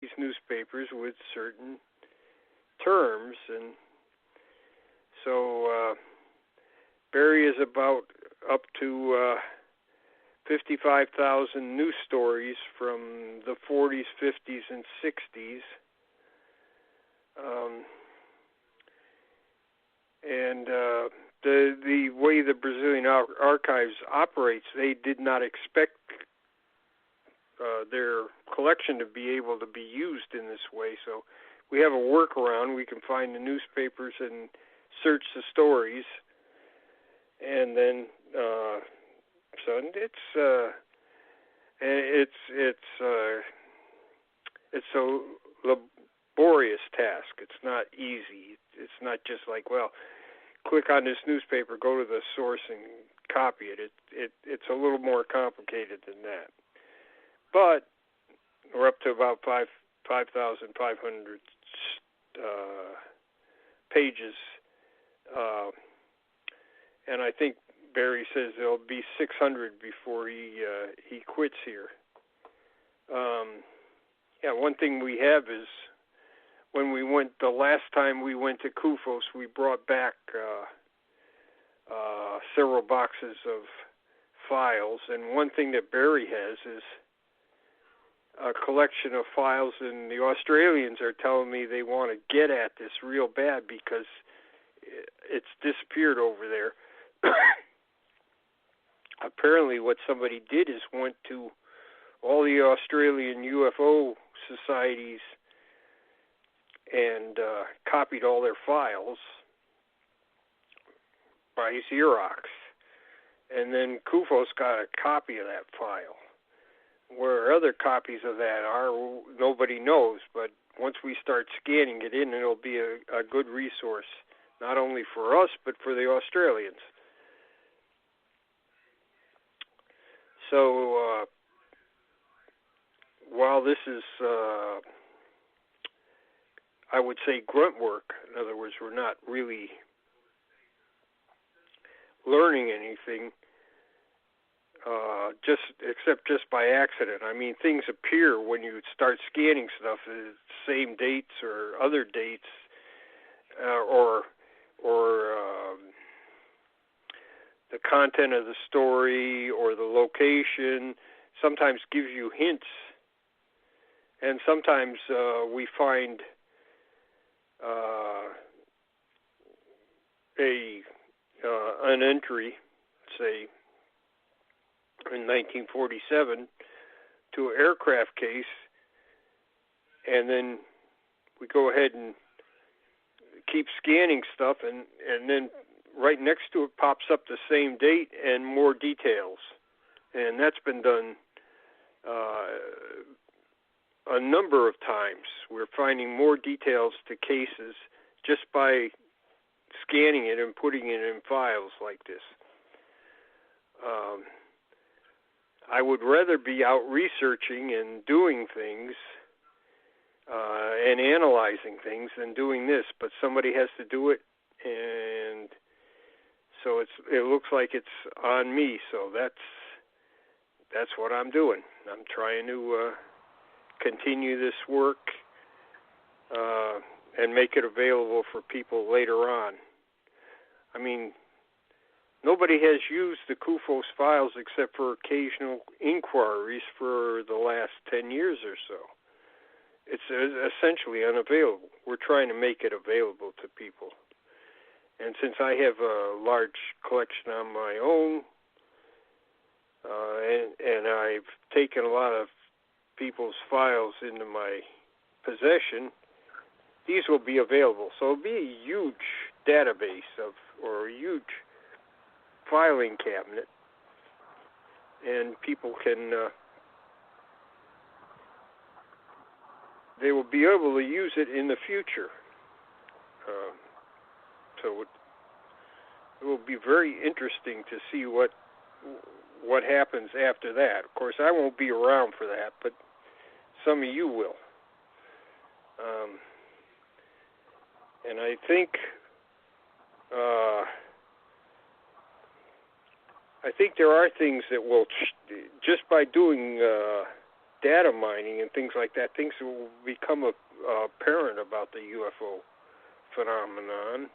these newspapers with certain terms, and so Barry is about up to 55,000 news stories from the 40s, 50s, and 60s. And the way the Brazilian archives operates, they did not expect their collection to be able to be used in this way. So we have a workaround. We can find the newspapers and search the stories, and then so it's a laborious task. It's not easy. It's not just like, well, click on this newspaper, go to the source, and copy it. It's a little more complicated than that. But we're up to about 5,500 pages, and I think Barry says there'll be 600 before he quits here. One thing we have is when the last time we went to CUFOS, we brought back several boxes of files, and one thing that Barry has is a collection of files, and the Australians are telling me they want to get at this real bad because it's disappeared over there. Apparently what somebody did is went to all the Australian UFO societies and copied all their files by Xerox. And then CUFOS got a copy of that file. Where other copies of that are, nobody knows, but once we start scanning it in, it'll be a good resource, not only for us, but for the Australians. So while this is, I would say, grunt work, in other words, we're not really learning anything, except by accident. I mean, things appear when you start scanning stuff, same dates or other dates, or the content of the story or the location sometimes gives you hints, and sometimes we find an entry, say, in 1947 to an aircraft case, and then we go ahead and keep scanning stuff, and then right next to it pops up the same date and more details. And that's been done a number of times. We're finding more details to cases just by scanning it and putting it in files like this. I would rather be out researching and doing things and analyzing things than doing this, but somebody has to do it, and so it looks like it's on me. So that's what I'm doing. I'm trying to continue this work and make it available for people later on. I mean, nobody has used the CUFOS files except for occasional inquiries for the last 10 years or so. It's essentially unavailable. We're trying to make it available to people. And since I have a large collection on my own, and I've taken a lot of people's files into my possession, these will be available. So it'll be a huge database or a huge filing cabinet, and people can they will be able to use it in the future. So it will be very interesting to see what happens after that. Of course, I won't be around for that, but some of you will. And I think there are things that will, just by doing data mining and things like that, things will become apparent about the UFO phenomenon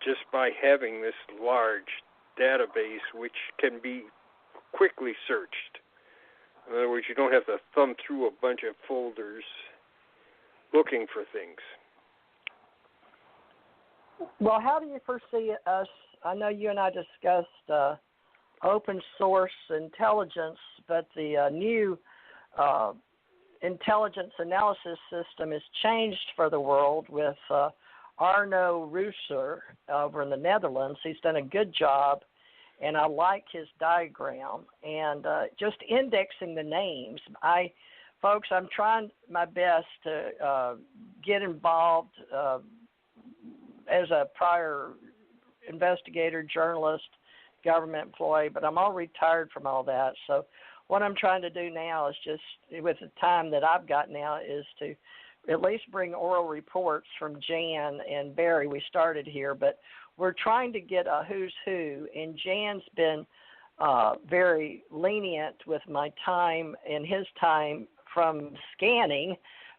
just by having this large database which can be quickly searched. In other words, you don't have to thumb through a bunch of folders looking for things. Well, how do you foresee us? I know you and I discussed open source intelligence, but the new intelligence analysis system has changed for the world with Arno Rooser over in the Netherlands. He's done a good job, and I like his diagram. And just indexing the names. Folks, I'm trying my best to get involved as a prior investigator, journalist, government employee, but I'm all retired from all that. So what I'm trying to do now is just, with the time that I've got now, is to at least bring oral reports from Jan and Barry. We started here, but we're trying to get a who's who, and Jan's been very lenient with my time and his time from scanning,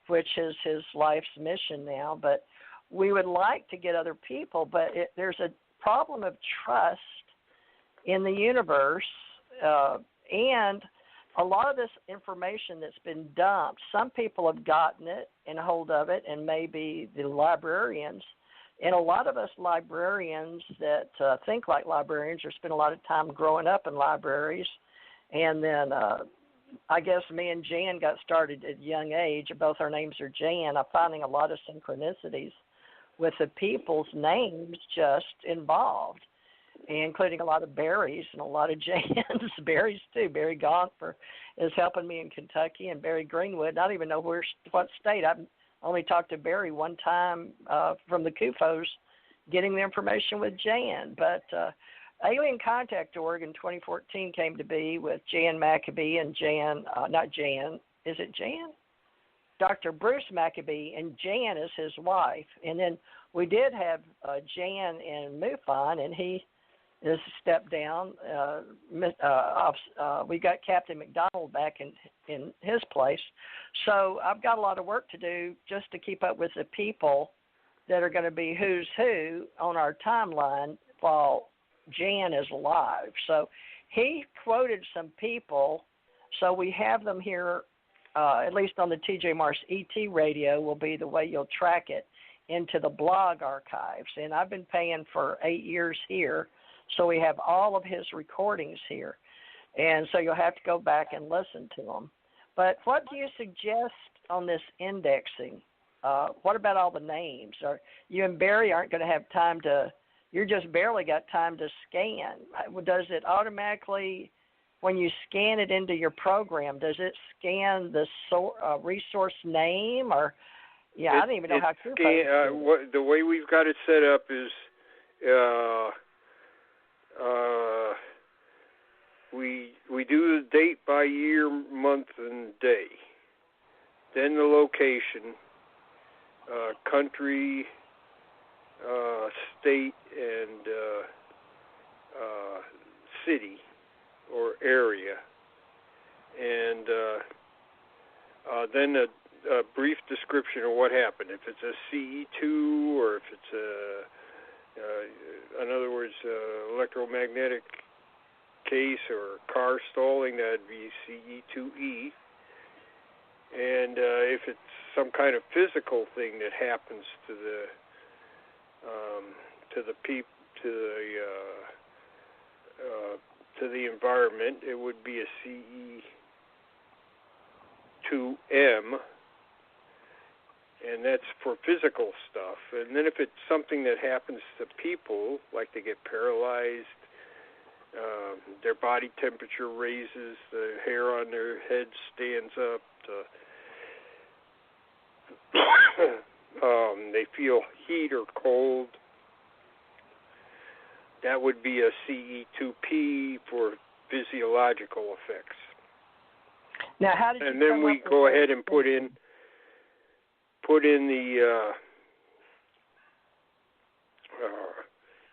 which is his life's mission now. But we would like to get other people, but there's a problem of trust in the universe, and a lot of this information that's been dumped, some people have gotten it and a hold of it, and maybe the librarians. And a lot of us librarians that think like librarians or spend a lot of time growing up in libraries. And then I guess me and Jan got started at a young age. Both our names are Jan. I'm finding a lot of synchronicities with the people's names just involved, including a lot of Barrys and a lot of Jans. Barrys, too. Barry Gonfer is helping me in Kentucky, and Barry Greenwood. I don't even know what state. I've only talked to Barry one time from the CUFOS, getting the information with Jan. But Alien Contact Org in 2014 came to be with Jan Maccabee and not Jan, is it Jan? Dr. Bruce Maccabee, and Jan is his wife. And then we did have Jan in MUFON, and he is stepped down. We got Captain McDonald back in his place. So I've got a lot of work to do just to keep up with the people that are going to be who's who on our timeline while Jan is alive. So he quoted some people, so we have them here, at least on the TJ Morris ET radio will be the way you'll track it into the blog archives. And I've been paying for 8 years here, so we have all of his recordings here. And so you'll have to go back and listen to them. But what do you suggest on this indexing? What about all the names? You and Barry aren't going to have time to, you're just barely got time to scan. Does it automatically, when you scan it into your program, does it scan the resource name? Or I don't even know how to the way we've got it set up is we do the date by year, month, and day. Then the location, country, state, and city or area. And then a brief description of what happened. If it's a CE2 or if it's in other words, electromagnetic case or car stalling, that'd be CE2E. And if it's some kind of physical thing that happens to the environment, it would be a CE2M. And that's for physical stuff. And then if it's something that happens to people, like they get paralyzed, their body temperature raises, the hair on their head stands up, they feel heat or cold, that would be a CE2P for physiological effects. Now, how did you and then we go ahead and put in the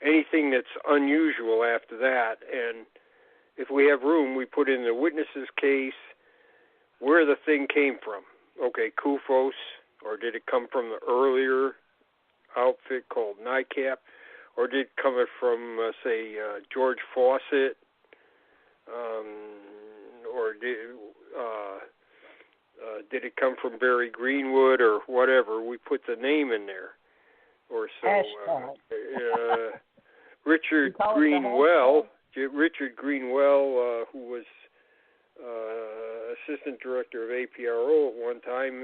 anything that's unusual after that, and if we have room, we put in the witness's case where the thing came from. Okay, CUFOS, or did it come from the earlier outfit called NICAP, or did it come from, say, George Fawcett, or did it come from Barry Greenwood or whatever? We put the name in there. Or so Richard Greenwell, who was assistant director of APRO at one time,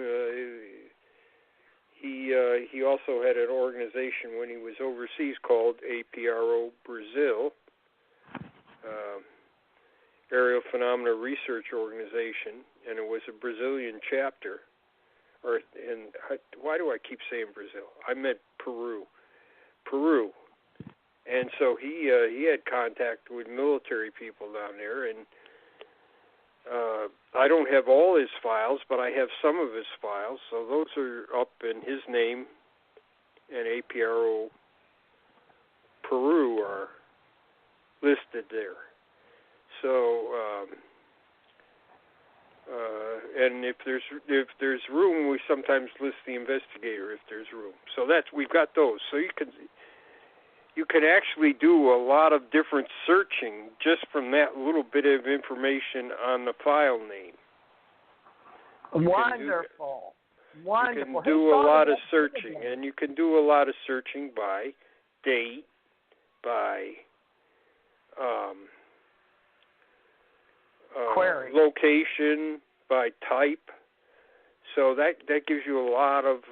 he also had an organization when he was overseas called APRO Brazil, Aerial Phenomena Research Organization, and it was a Brazilian chapter. Why do I keep saying Brazil? I meant Peru. And so he had contact with military people down there, and I don't have all his files, but I have some of his files. So those are up in his name, and APRO Peru are listed there. So, and if there's room, we sometimes list the investigator if there's room. So we've got those. So you can actually do a lot of different searching just from that little bit of information on the file name. Wonderful. You can do a lot of searching, and you can do a lot of searching by date, by location, by type. So that gives you a lot of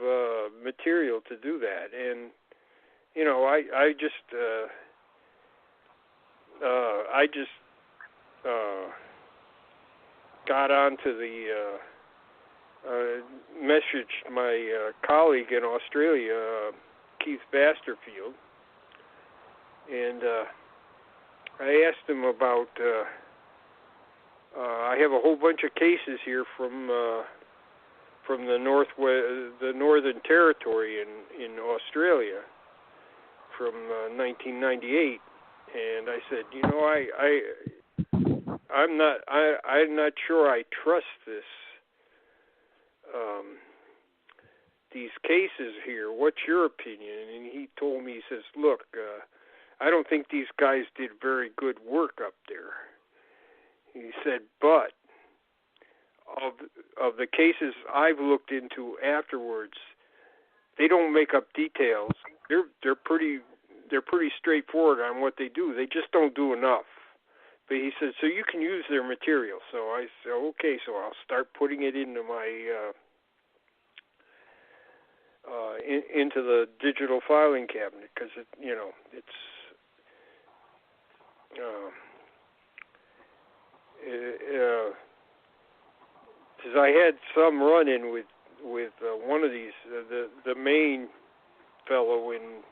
material to do that. And you know, I just got onto the messaged my colleague in Australia, Keith Basterfield, and I asked him about. I have a whole bunch of cases here from the Northern Territory in Australia from 1998, and I said, you know, I'm not sure I trust these cases here. What's your opinion? And he told me, he says, look, I don't think these guys did very good work up there. He said, but of the cases I've looked into afterwards, they don't make up details. They're pretty straightforward on what they do. They just don't do enough. But he said, so you can use their material. So I said, okay, so I'll start putting it into my into the digital filing cabinet, because because I had some run-in with one of these, the main fellow in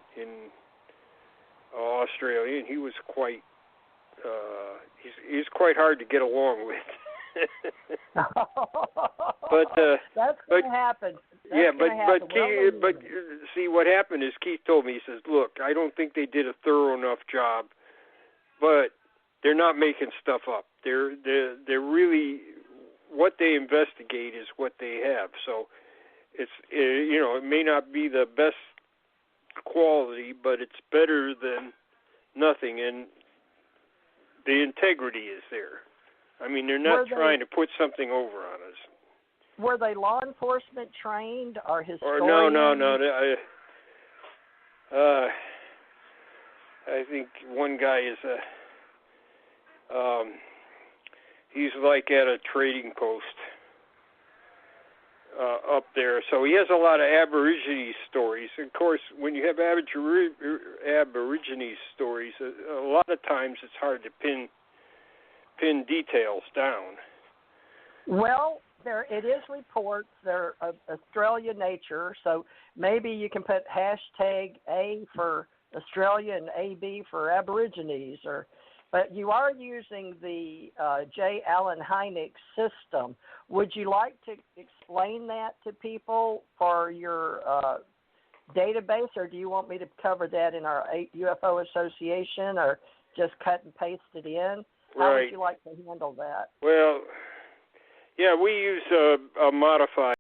Australia, and he was quite he's quite hard to get along with. But that's going to happen. But see, what happened is Keith told me, he says, look, I don't think they did a thorough enough job, but they're not making stuff up. They're really, what they investigate is what they have. So it's it may not be the best quality, but it's better than nothing, and the integrity is there. I mean, they're not trying to put something over on us. Were they law enforcement trained or historians? Or no. I think one guy is he's like at a trading post up there, so he has a lot of Aborigine stories. Of course, when you have Aborigine stories, a lot of times it's hard to pin details down. Well, it is reports. They're Australia nature, so maybe you can put hashtag A for Australia and AB for Aborigines, but you are using the J. Allen Hynek system. Would you like to explain that to people for your database, or do you want me to cover that in our UFO Association, or just cut and paste it in? How Right. would you like to handle that? Well, yeah, we use a modified